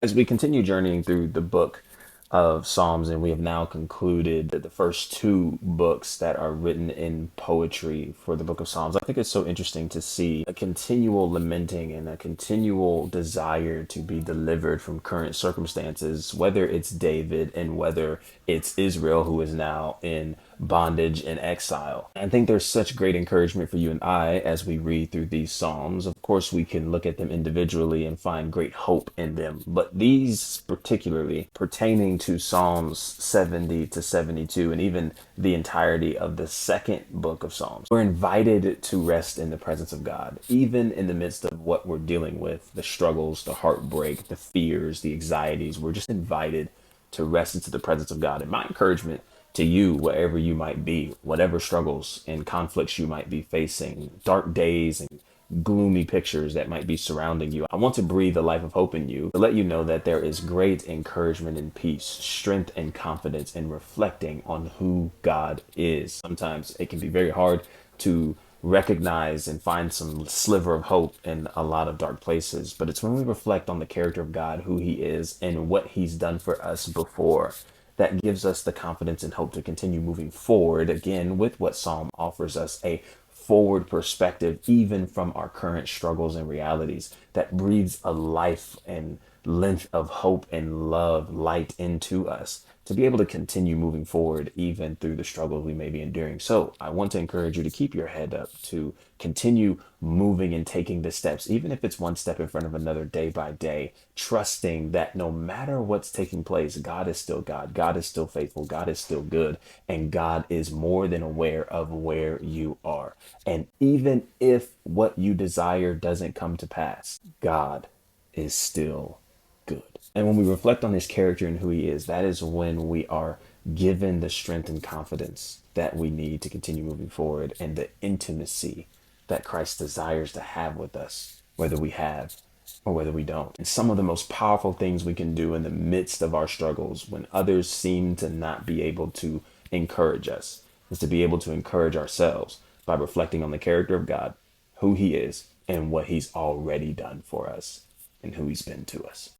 As we continue journeying through the book of Psalms, and we have now concluded the first two books that are written in poetry for the book of Psalms, I think it's so interesting to see a continual lamenting and a continual desire to be delivered from current circumstances, whether it's David and whether it's Israel, who is now in bondage and exile. I think there's such great encouragement for you and I as we read through these Psalms. Of course, we can look at them individually and find great hope in them, but these particularly pertaining to Psalms 70 to 72 and even the entirety of the second book of Psalms, we're invited to rest in the presence of God, even in the midst of what we're dealing with, the struggles, the heartbreak, the fears, the anxieties. We're just invited to rest into the presence of God. And my encouragement to you, wherever you might be, whatever struggles and conflicts you might be facing, dark days and gloomy pictures that might be surrounding you, I want to breathe a life of hope in you to let you know that there is great encouragement and peace, strength and confidence in reflecting on who God is. Sometimes it can be very hard to recognize and find some sliver of hope in a lot of dark places. But it's when we reflect on the character of God, who he is, and what he's done for us before, that gives us the confidence and hope to continue moving forward again with what Psalm offers us, a forward perspective, even from our current struggles and realities, that breathes a life and length of hope and love, light into us to be able to continue moving forward even through the struggles we may be enduring. So I want to encourage you to keep your head up, to continue moving and taking the steps, even if it's one step in front of another, day by day, trusting that no matter what's taking place, God is still God. God is still faithful. God is still good. And God is more than aware of where you are. And even if what you desire doesn't come to pass, God is still good. And when we reflect on his character and who he is, that is when we are given the strength and confidence that we need to continue moving forward, and the intimacy that Christ desires to have with us, whether we have or whether we don't. And some of the most powerful things we can do in the midst of our struggles, when others seem to not be able to encourage us, is to be able to encourage ourselves by reflecting on the character of God, who he is, and what he's already done for us, and who he's been to us.